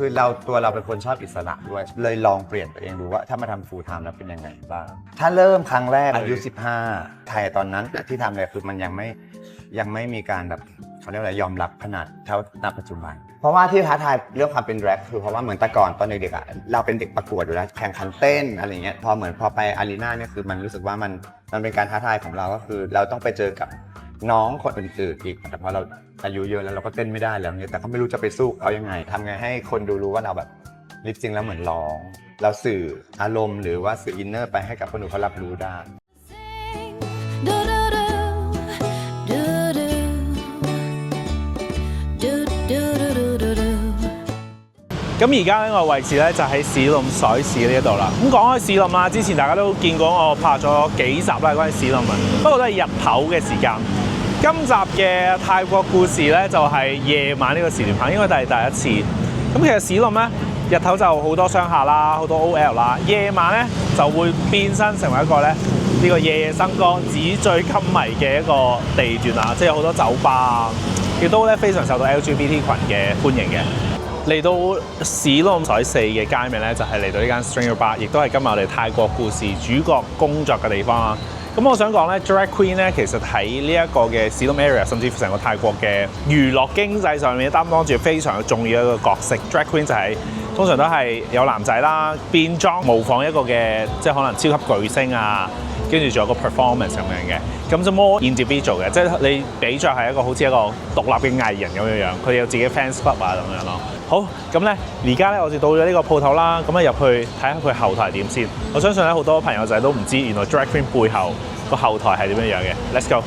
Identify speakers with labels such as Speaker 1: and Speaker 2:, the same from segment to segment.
Speaker 1: คือเราเป็นคนชอบอิสระด้วยเลยลองเปลี่ยนตัวเองดูว่าถ้ามาทำ full time แล้วเป็นยังไงบ้างถ้าเริ่มครั้งแรกอายุ15ไทยตอนนั้นที่ทำเลยคือมันยังไม่มีการแบบเขาเรียกอะไรยอมรับขนาดเท่าณปัจจุบันเพราะว่าที่ท้าทายเรื่องความเป็นแร็คคือเพราะว่าเหมือนแต่ก่อนตอนเด็กๆอ่ะเราเป็นเด็กประกวดอยู่แล้วแข่งขันเต้นอะไรเงี้ยพอไปอารีนาเนี่ยคือมันรู้สึกว่ามันเป็นการท้าทายของเราก็คือเราต้องไปเจอกับน้องคนอื่นๆอีกแต่พอเราอายุเยอะแล้วเราก็เต้นไม่ได้แล้วเนี่ยแต่ก็ไม่รู้จะไปสู้เอายังไงทำไงให้คนดูรู้ว่าเราแบบลิปซิงค์แล้วเหมือนร้องเราสื่ออารมณ์หรือว่าสื่ออินเนอร์ไปให้กับคนอื่นเขารับรู้ได้
Speaker 2: 咁而家呢個位置咧就喺史冧水市呢一度啦。咁講開史冧啦，之前大家都見過我拍咗幾集啦關於史冧嘅，不過都係日頭嘅時間。今集嘅泰國故事咧就係夜晚呢個時段拍，應該係第一次。咁其實史冧咧日頭就好多商客啦，好多 OL 啦，夜晚咧就會變身成為一個咧呢個夜夜笙歌、紙醉金迷嘅一個地段啊，即係有好多酒吧啊，亦都咧非常受到 LGBT 群嘅歡迎嘅。嚟到史冧水4嘅街尾咧，就係嚟到呢間 Stringer Bar， 亦都係今日我哋泰國故事主角工作嘅地方啦。咁我想講咧 ，Drag Queen 咧其實喺呢一個嘅史冧 area， 甚至乎成個泰國嘅娛樂經濟上面擔當住非常重要一個角色。Drag Queen 就係通常都係有男仔啦，變裝模仿一個嘅即係可能超級巨星啊。跟住仲有個 performance 咁樣嘅，咁就 more individual 嘅，即係你比著係一個好似一個獨立嘅藝人咁樣樣，佢有自己 fans club 啊咁樣咯。好，咁咧而家咧我哋到咗呢個鋪頭啦，咁啊入去睇下佢後台點先。我相信咧好多朋友仔都唔知原來 Drag Queen 背後個後台係點樣樣嘅。Let's go！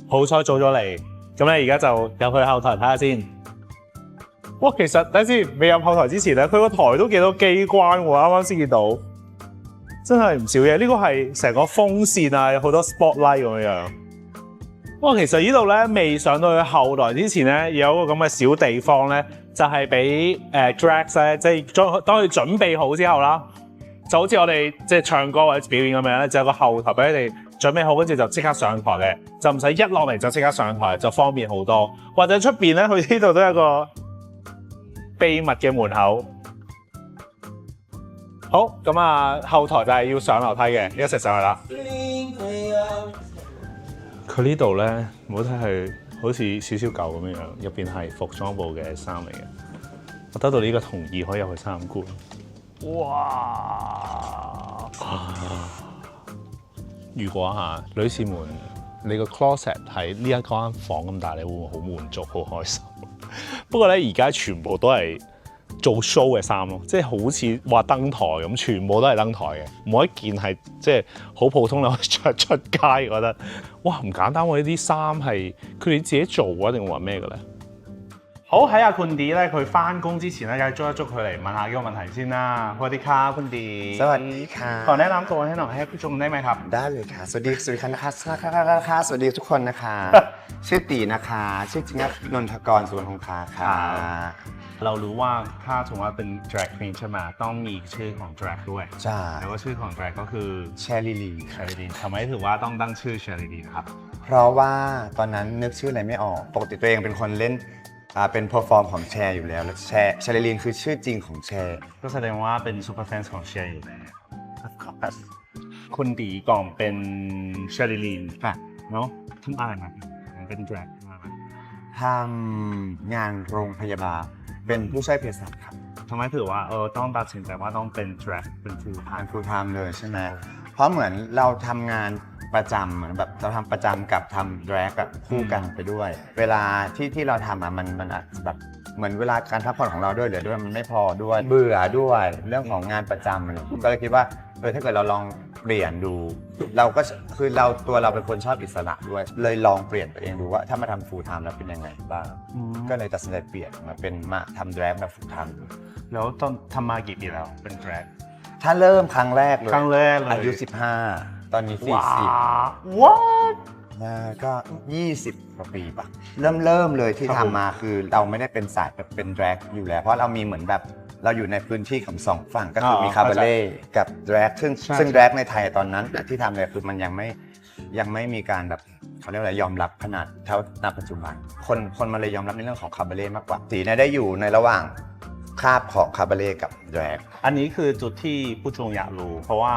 Speaker 2: 好彩早咗嚟，咁咧而家就入去後台睇下先。哇，其實等陣先，未入後台之前咧，佢個台都幾多機關喎，啱啱先見到。真係唔少嘢，呢個係成個風扇啊，有好多 spotlight 咁樣。哇，其實呢度咧未上到去後台之前咧，有一個咁嘅小地方咧，就係俾drags 咧，即係當佢準備好之後啦，就好似我哋即係唱歌或者表演咁樣咧，就有個後台俾你哋準備好，跟住就即刻上台嘅，就唔使一落嚟就即刻上台，就方便好多。或者出邊咧，佢呢度都有個秘密嘅門口。好，咁啊，後台就係要上樓梯嘅，一齊上去啦。佢呢度咧，唔好睇係好似少少舊咁樣，入邊係服裝部嘅衫嚟嘅。我得到呢個同意可以入去參觀。哇！如果女士們，你個 closet 喺呢一間房咁大，你會唔會好滿足、好開心？不過咧，而家全部都係做 show 嘅衫咯，即係好似話登台咁，全部都係登台嘅，冇一件係即係好普通你可以着出街。覺得哇唔簡單喎！呢啲衫係佢哋自己做啊，定話咩嘅咧？好，喺阿 Kundi 咧，佢翻工之前咧，梗係捉一捉佢嚟問下幾個問題先啦。สวัสดีค่ะKundi
Speaker 1: สวัสดีค่ะ
Speaker 2: ขอแนะนำตัวให้หน่อยให้ผู้ชมได้ไหมครับ
Speaker 1: ได้เลยค่ะสวัสดีนะคะสวัสดีทุกคนนะคะชื่อตีนะคะชื่อจริงนนทกรสุวรรณคงคาค่ะ
Speaker 2: เรารู้ว่าถ้าสมมติว่าเป็น drag queen ใช่ไหมต้องมีชื่อของ drag ด้วย
Speaker 1: ใช่
Speaker 2: แล้วก็ชื่อของ drag ก็คือ
Speaker 1: Sherry
Speaker 2: ทำไมถือว่าต้องตั้งชื่อ Sherry ครับ
Speaker 1: เพราะว่าตอนนั้นนึกชื่ออะไรไม่ออกปกติตัวเองเป็นคนเล่นเป็นเพอร์ฟอร์มของแชร์อยู่แล้วแชร์ลีนคือชื่อจริงของแชร์
Speaker 2: ก็แสดงว่าเป็นซูเปอร์แฟนของแชร์อยู่แล้วคุณตีก่อนเป็น Sherry เนาะทำอะไรมาเป็น drag
Speaker 1: ทำงานโรงพยาบาลเป็นผู้ช่วยเภสัชครับ
Speaker 2: ทำไมถือว่าต้องตัดสินใจว่าต้องเป็น drag เป็น
Speaker 1: full time เลยใช่ไหมเพราะเหมือนเราทำงานประจำเหมือนแบบเราทำประจำกับทำ drag กับคู่กันไปด้วยเวลาที่เราทำมันอาจจะแบบเหมือนเวลาการพักผ่อนของเราด้วยเหลือด้วยมันไม่พอด้วยเบื่อด้วยเรื่องของงานประจำอะไรก็เลยคิดว่าถ้าเกิดเราลองเปลี่ยนดูเราก็คือเราเป็นคนชอบอิสระด้วยเลยลองเปลี่ยนตัวเองดูว่าถ้ามาทำ full time แล้วเป็นยังไงบ้างก็เลยตัดสินใจเปลี่ยนมาทำ drag แบบ full time
Speaker 2: แล้วตอนทำมากี่ปีแล้วเป็น drag
Speaker 1: ถ้าเริ่มครั้งแรกเลยอายุ15ตอนนี้40
Speaker 2: ว้า
Speaker 1: ก็20กว่าปีป่ะเริ่มเลยที่ทำมาคือเราไม่ได้เป็นสายแบบเป็น drag อยู่แล้วเพราะเรามีเหมือนแบบเราอยู่ในพื้นที่ของสองฝั่งก็คือมีคาบาเล่กับ drag ซึ่ง drag ในไทยตอนนั้นที่ทำเลยคือมันยังไม่มีการแบบ เขาเรียกอะไรยอมรับขนาดเท่าณปัจจุบันคนมาเลยยอมรับในเรื่องของคาบาเล่มากกว่าสีเนี่ยได้อยู่ในระหว่างคาบของคาบาเล่กับแดรก
Speaker 2: อันนี้คือจุดที่ผู้ชมอยากรู้ เพราะว่า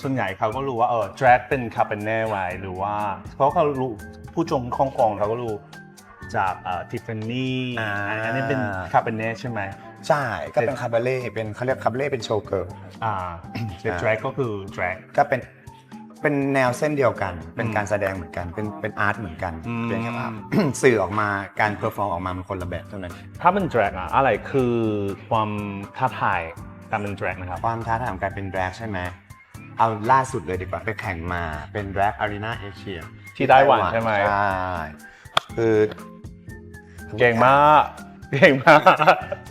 Speaker 2: ส่วนใหญ่เขาก็รู้ว่าdrag เป็นคาเบเน่ไว้หรือว่าเพราะเขารู้ผู้ชมฮ่องกงเขาก็รู้จากทิฟฟานี่อันนี้เป็นคาเบเน่ใช่ไหม
Speaker 1: ใช่ก็เป็นคาบาเล่เป็นเขาเรียกคาบาเล่เป็นโชว์เกิร์ล
Speaker 2: แต่ drag ก็คือ drag
Speaker 1: ก็เป็นแนวเส้นเดียวกัน เป็นการแสดงเหมือนกันเป็นอาร์ตเหมือนกันเป็นแค่ว่า สื่อออกมาการเพอร์ฟอร์มออกมามันคนละแบบเท่านั้น
Speaker 2: ถ้าเป็น drag อะไรคือความท้าทายการเป็น drag นะครับ
Speaker 1: ความท้าทายของการเป็นแดรกใช่ไหมเอาล่าสุดเลยดีกว่าไปแข่งมาเป็นแดรกอารีนาเอเชีย
Speaker 2: ที่ไต้หวันใช่ไหม
Speaker 1: ใช่คือ
Speaker 2: เก่งมากเก่งมาก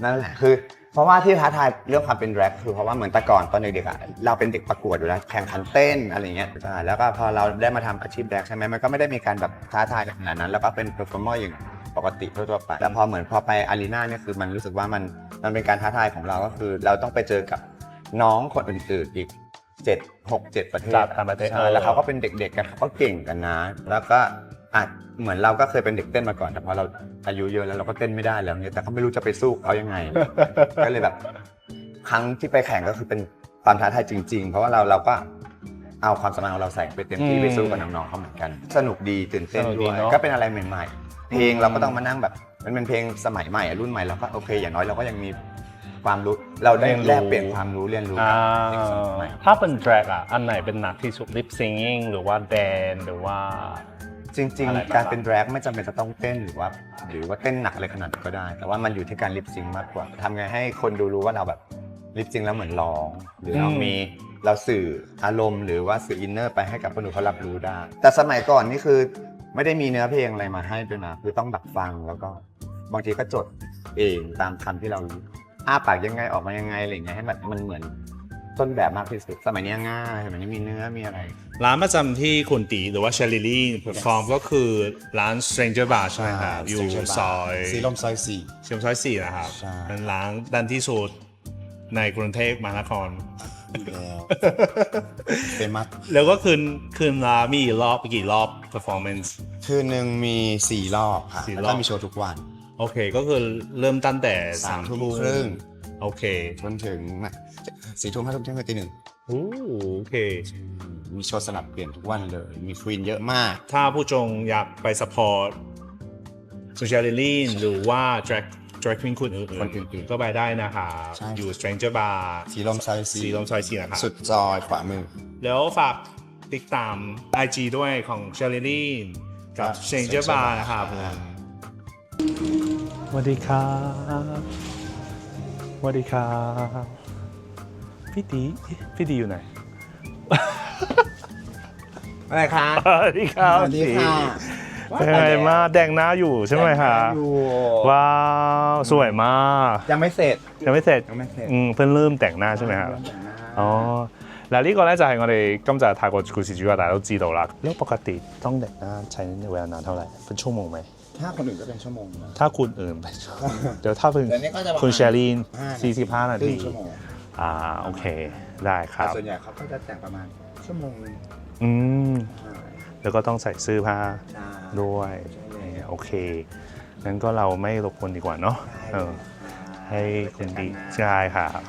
Speaker 1: นั่นแหละคือเพราะว่าที่ท้าทายเรื่องความเป็นแดรกคือเพราะว่าเหมือนแต่ก่อนตอนเด็กๆอ่ะเราเป็นเด็กประกวดอยู่แล้วแข่งขันเต้นอะไรเงี้ยแล้วก็พอเราได้มาทำอาชีพแดรกใช่ไหมมันก็ไม่ได้มีการแบบท้าทายขนาดนั้นแล้วก็เป็นเพอร์ฟอร์เมอร์อย่างปกติทั่วๆไปแล้วพอไปอารีนาเนี่ยคือมันรู้สึกว่ามันเป็นการท้าทายของเราก็คือเราต้องไปเจอกับน้องคนอื่นๆอีก7 ประเทศ
Speaker 2: จากต่างประเทศ
Speaker 1: ใช่แล้วเขาก็เป็นเด็กๆกันเขาก็เก่งกันนะแล้วก็เหมือนเราก็เคยเป็นเด็กเต้นมาก่อนแต่พอเราอายุเยอะแล้วเราก็เต้นไม่ได้แล้วเนี่ยแต่เขาไม่รู้จะไปสู้เขายังไง ก็เลยแบบครั้งที่ไปแข่งก็คือเป็นความท้าทายจริง ๆ เพราะว่าเราก็เอาความสามารถของเราใส่ไปเต็มที่ไปสู้กับน้องๆเขาเหมือนกัน สนุกดีตื่นเต้นด้วยก็เป็นอะไรใหม่ๆเพลงเราก็ต้องมานั่งแบบมันเป็นเพลงสมัยใหม่รุ่นใหม่เราก็โอเคอย่างน้อยเราก็ยังมีความรู้เราได้แลกเปลี่ยนความรู้เรียนรู้กับเด็กสมัยใหม่
Speaker 2: ถ้าเป็น drag อันไหนเป็นหนักที่สุด lip singing หรือว่า dance หรือว่า
Speaker 1: จริง
Speaker 2: อะไร
Speaker 1: ๆ การเป็นแดรกไม่จำเป็นจะต้องเต้นหรือว่าเต้นหนักอะไรขนาดนั้นก็ได้ แต่ว่ามันอยู่ที่การลิปซิงค์มากกว่าทำไงให้คนดูรู้ว่าเราแบบลิปซิงค์แล้วเหมือนร้อง หรือเราสื่ออารมณ์หรือว่าสื่ออินเนอร์ไปให้กับคนดูเขารับรู้ได้ แต่สมัยก่อนนี่คือไม่ได้มีเนื้อเพลงอะไรมาให้ด้วยนะคือต้องแบบฟังแล้วก็บางทีก็จดเองตามคำที่เราอ้าปากยังไงออกมายังไงอะไรอย่างเงี้ยให้แบบมันเหมือนต้นแบบมากที่สุดสมัยนี้ง่ายสมัยนี้มีเนื้อมีอะไร
Speaker 2: ร้านประจำที่คุณตีหรือว่าเชลลี่เพอร์ฟอร์มก็คือร้าน Stranger Bar ใช่ไหมครับอยู่ซอย
Speaker 1: สีลมซอย
Speaker 2: เชียงซอย4นะครับ
Speaker 1: ใช่
Speaker 2: เป็นร้านดันที่สุดในกรุงเทพมหานคร
Speaker 1: เป็นมัด
Speaker 2: แล้วก็คืนละมีกี่รอบ performance
Speaker 1: คืนหนึ่งมี4 รอบค่ะ
Speaker 2: 4
Speaker 1: แล้ว
Speaker 2: รอบ
Speaker 1: ก็มีโชว์ทุกวัน
Speaker 2: โอเคก็คือเริ่มตั้งแต่3
Speaker 1: 3 ทุ่
Speaker 2: ทุ่
Speaker 1: ม
Speaker 2: ม
Speaker 1: ครึ่ง
Speaker 2: โอเค
Speaker 1: จนถึง4 ทุ่ม 5 ทุ่มเที่ยงคืนตี 1
Speaker 2: โอเค
Speaker 1: มีโชว์สลับเปลี่ยนทุกวันเลย มีควีนเยอะมาก
Speaker 2: ถ้าผู้ชมอยากไป support ซูเชลลี่หรือว่า drag queen คนอื่นๆก็ไปได้นะครับ
Speaker 1: ใช่
Speaker 2: อยู่ Stranger Bar
Speaker 1: สีลมซอย
Speaker 2: สีลมซอย4นะครับ
Speaker 1: สุดซอยขวามือ
Speaker 2: แล้วฝากติดตาม IG ด้วยของเชลลี่กับ Stranger Bar นะครับสวัสดีครับสวัสดีครับพี่ดีอยู่ไหน
Speaker 1: อะไรคะ
Speaker 2: สวัสดีครับ
Speaker 1: สวัสดีค่ะ
Speaker 2: เป็นไงมาแดงหน้าอยู่ใช่ไหมคะ
Speaker 1: อยู่
Speaker 2: ว้าวสวยมาก
Speaker 1: ยังไม่เสร็จ
Speaker 2: ยังไม่เสร็จ
Speaker 1: ยังไม่เสร็จ
Speaker 2: เพิ่งเริ่มแต่งหน้าใช่ไหมครับอ๋อ嗱呢個咧就係我哋今集泰國故事主角，大家都知道啦。แล้วปกติต้องแต่งหน้าใช้เวลานานเท่าไหร่เป็นชั่วโมงไหม
Speaker 1: ถ้าคนอื่นก็เป็นชั่วโมงนะ
Speaker 2: ถ้าคุณอื่นเป็นเดี๋ยวถ้าเป็น
Speaker 1: เดี๋ยวนี้ก็จะประมาณ
Speaker 2: คุณเชอรีน 45 นา
Speaker 1: ครึ่
Speaker 2: ที
Speaker 1: งชั่วโมง
Speaker 2: โอเคได้ค
Speaker 1: แต่
Speaker 2: รับ
Speaker 1: ส่วนใหญ่เขาก็จะแต่งประมาณชั่วโมงนึง
Speaker 2: อืมแล้วก็ต้องใส่เสื้อผ้า
Speaker 1: ใช่
Speaker 2: ด้วย
Speaker 1: ใช่แล้ว
Speaker 2: โอเคงั้นก็เราไม่รบกวนดีกว่าเนาะให้คุณดีใช่ครับ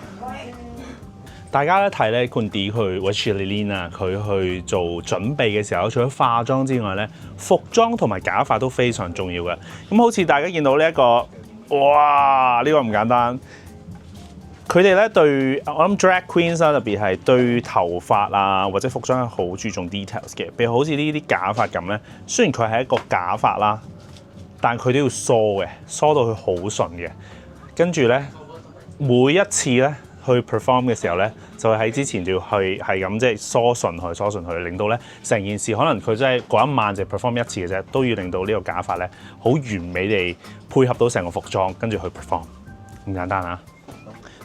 Speaker 2: 大家咧睇咧คุณตี佢或者 Shirley 啊，佢去做準備嘅時候，除咗化妝之外咧，服裝同埋假髮都非常重要嘅。咁好似大家見到呢、一個，哇！呢、個唔簡單。佢哋咧對我諗 drag queens 啦，特別係對頭髮啊或者服裝係好注重 details 嘅。譬如好似呢啲假髮咁咧，雖然佢係一個假髮啦，但佢都要梳嘅，梳到佢好順嘅。跟住咧，每一次咧。去 perform 嘅時候咧，就係喺之前就要去係咁即係梳順佢，令到咧成件事可能佢真係嗰一晚就 perform 一次嘅啫，都要令到呢個假髮咧好完美地配合到成個服裝，跟住去 perform 咁簡單啊！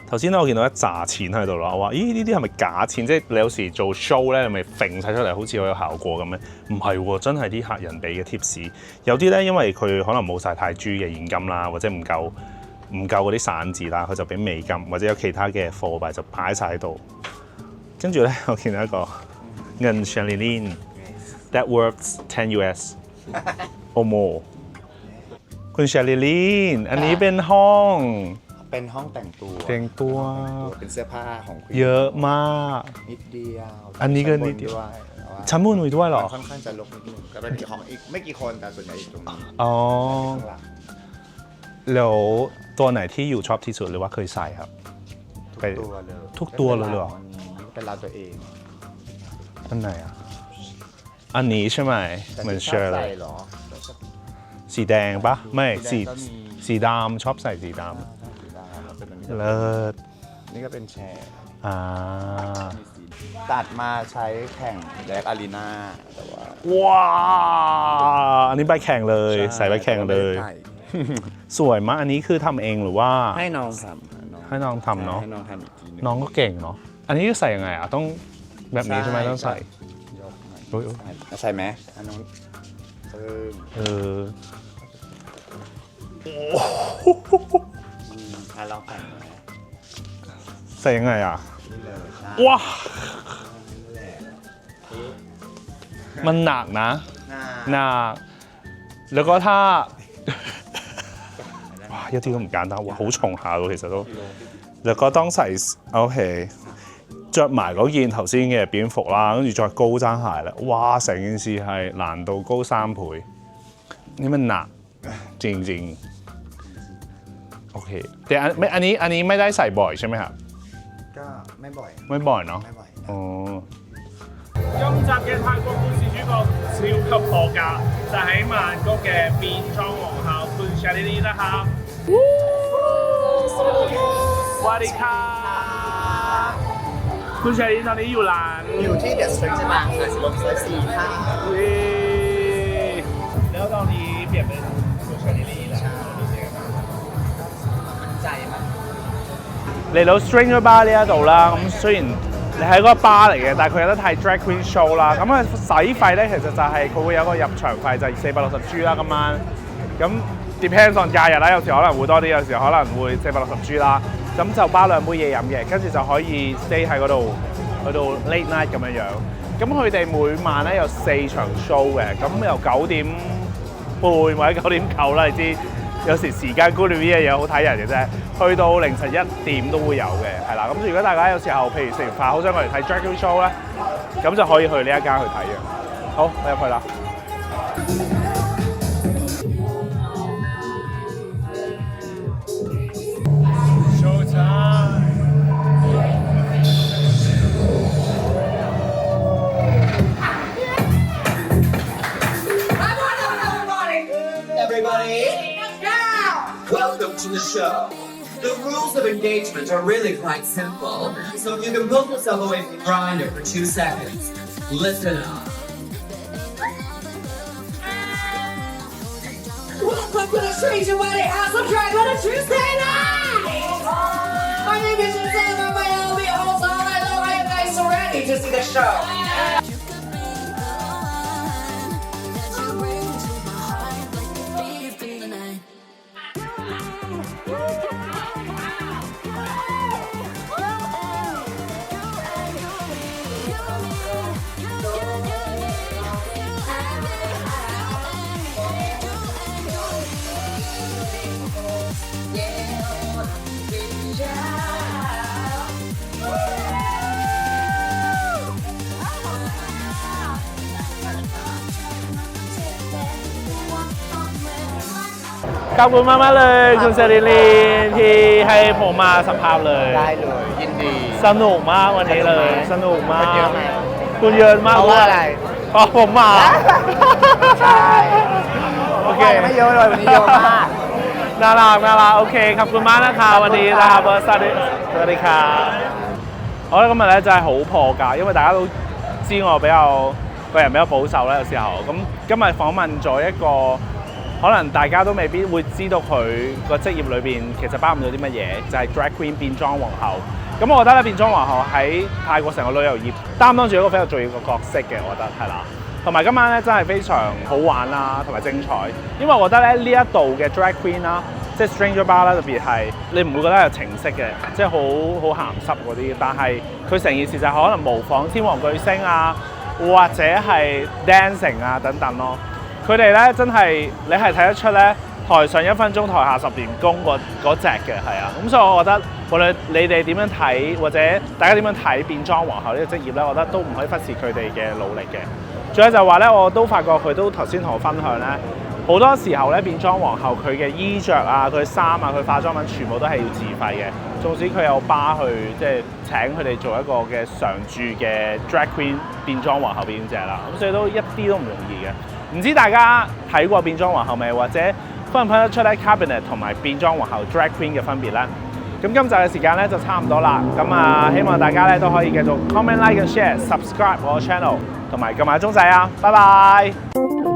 Speaker 2: 頭先咧我見到一紮錢喺度啦，我話咦呢啲係咪假錢？即係你有時做 show 咧，你咪揈晒出嚟好似好有效果咁咧？唔係喎，真係啲客人俾嘅 tips。有啲咧因為佢可能冇晒泰銖嘅現金啦，或者唔夠嗰啲散紙啦，佢就俾美金或者有其他嘅貨幣就擺晒喺度。跟住咧，我見到一個銀 Shirley that worth 10 US โอโมคุณเชอริลีนอันนี้เป็นห้อง
Speaker 1: เป็นห้องแต่งตัว
Speaker 2: แต่งตัว
Speaker 1: เป็นเสื้อผ้าของคุณ
Speaker 2: เยอะมาก
Speaker 1: นิดเดียว
Speaker 2: อันนี้ก็นิดเดียว ชั้นบนมีด้วยเหรอ
Speaker 1: มันค่อนข้างจะรกนิดนึงก็เป็นของอีกไม่กี่คนแต่ส่วนใหญ่อยู่ตรงนี้
Speaker 2: อ๋อ
Speaker 1: ข้างหลัง
Speaker 2: แล้วตัวไหนที่อยู่ชอบที่สุดหรือว่าเคยใส่ครับ ไป
Speaker 1: ตัวเลย
Speaker 2: ทุกตัวเลยเหรอ
Speaker 1: เป็นเราตัวเอง
Speaker 2: อันไหนอ่ะ อันนี้ใช่ไหม
Speaker 1: แต่
Speaker 2: เหมือน
Speaker 1: ที่
Speaker 2: เชอร์
Speaker 1: ชบ
Speaker 2: เล
Speaker 1: ใส่
Speaker 2: ย
Speaker 1: เหรอ
Speaker 2: สีแดงปะไม่
Speaker 1: สี
Speaker 2: สี
Speaker 1: แดงก็มี
Speaker 2: สีดำชอบใส่สีด
Speaker 1: สีดำแล้วเป็นอันนี้
Speaker 2: ำเลิศ
Speaker 1: นี่ก็เป็นแชร์
Speaker 2: อ่า
Speaker 1: ตัดมาใช้แข่งแดกอารีนาแต่ว่า
Speaker 2: ว้าวอันนี้ใบแข่งเลย ใส่ใบแข่งเลย
Speaker 1: ใช่
Speaker 2: สวยมาก อันนี้คือทำเองหรือว่า
Speaker 1: ให้น้องทำ
Speaker 2: ให้น้องทำเนาะ
Speaker 1: ให้น้องทำอีกทีนึง
Speaker 2: น้องก็เก่งเนาะ อันนี้ใส่ยังไงอ่ะ ต้องแบบนี้ใช่ไหมต้องใส่
Speaker 1: ยกหน่อย
Speaker 2: โอ้ย
Speaker 1: ใส่ไหมอันนู้นเพิ่ม
Speaker 2: เออ
Speaker 1: ลองใส่ไหม
Speaker 2: ใส่ยังไงอ่ะ
Speaker 1: นี่เลยใช่
Speaker 2: ว้า
Speaker 1: นี่แหละ
Speaker 2: มันหนักนะ
Speaker 1: หน้า
Speaker 2: หนักแล้วก็ถ้า 哇，一啲都唔簡單喎，好重下喎，其實都。แล้วก็ต้องใส่โอเค着埋嗰件頭先嘅蝙蝠啦，跟住再高踭鞋咧，哇！成件事係難度高3倍，นี่มันหนักจริงๆโอเคแต่อันนี้ไม่ได้ใส่บ่อยใช่ไหมครับ
Speaker 1: ก็ไม่บ่อย
Speaker 2: ไม่บ่อยเนาะ
Speaker 1: ไม่บ่อย
Speaker 2: อ๋อ今集嘅泰國故事主角超級破格，就喺曼谷嘅變裝皇后 Kun Charlene นะครับสวัสดีครับคุณชาลินตอนนี้อยู่ร้าน
Speaker 1: อยู่ที่เดอะสตรีทจะบางค่ะสิลมซอย4ค่ะ
Speaker 2: แล้วตอนนี้เปลี่ยนเป็นคุณชาลินแล้ว
Speaker 1: ใจมัน
Speaker 2: 嚟到 Stranger Bar 呢一度啦，咁雖然你係一個 bar 嚟嘅，但係佢有得睇 drag queen show 啦。咁啊使費咧，其實就係佢會有個入場費，就係460G 啦今晚。咁 depends on 假日啦，有時可能會多啲，有時可能會460G 啦。咁就包2杯嘢飲嘅，跟住就可以 stay 喺嗰度，去到 late night 咁樣樣。咁佢哋每晚咧有4場 show 嘅，咁由9點半或者9點9啦，你知。有時時間觀念呢樣嘢好睇人嘅啫，去到凌晨1點都會有嘅，係啦。咁如果大家有時候譬如食完飯好想過嚟睇 drag queen show 咧，咁就可以去呢一間去睇嘅。好，我入去啦。Show time！Welcome
Speaker 3: to the show. The rules of engagement are really quite simple, so if you can pull yourself away from Grindr for 2 seconds, listen up.
Speaker 4: Welcome to the Stranger Wedding House of Drag on a Tuesday night! My name is Giselle, and my LB holds all I know I am nice and ready to see the show. Yeah.
Speaker 2: ขอบคุณมากๆเลยคุณเซริลีนที่ให้ผมมาสัมภาษณ์เลย
Speaker 1: ได้เลยยินดี
Speaker 2: สนุกมากวันนี้เลย สนุกมาก
Speaker 1: คนเยอะไหม
Speaker 2: คุณเยอะมาก
Speaker 1: เพราะว่าอะไร
Speaker 2: เพราะผมมา
Speaker 1: ใช่
Speaker 2: โอเค
Speaker 1: ไม่เยอะเลยวันนี้เยอะมาก
Speaker 2: น่ารักโอเคขอบคุณมากนะคะวันนี้นะครับสวัสดีครับ我覺得今日咧真係好破格，因為大家都知我比較個人比較保守咧，有時候咁今日訪問咗一個可能大家都未必會知道佢個職業裏邊其實包含咗啲乜嘢，就係 drag queen 變裝皇后。咁我覺得咧變裝皇后喺泰國成個旅遊業擔當住一個非常重要嘅角色嘅，我覺得係啦。同埋今晚咧真係非常好玩啦，同埋精彩，因為我覺得咧呢一度嘅 drag queen 啦。即係 Stranger Bar 啦，特別係你唔會覺得有情色嘅，即係好鹹濕嗰啲。但係佢成件事就係可能模仿天王巨星啊，或者係 dancing 啊等等咯。佢哋咧真係你係睇得出咧，台上1分鐘，台下10年功嗰隻嘅係啊。咁所以我覺得無論你哋點樣睇，或者大家點樣睇變裝皇后呢個職業咧，我覺得都唔可以忽視佢哋嘅努力嘅。仲有就係話咧，我都發覺佢都頭先同我分享咧，好多時候咧變裝皇后佢嘅衣着啊、佢衫啊、佢化妝品全部都係要自費嘅。縱使佢有巴去即係請佢哋做一個嘅常駐嘅 drag queen 變裝皇后表演者啦，咁所以都一啲都唔容易嘅。唔知大家睇過變裝皇后未，或者分唔分得出咧 cabinet 同埋變裝皇后 drag queen 嘅分別咧？咁今集嘅時間咧就差唔多啦，咁啊希望大家咧都可以繼續 comment、like 和 share、subscribe 我個 channel， 同埋撳埋鐘仔啊！拜拜。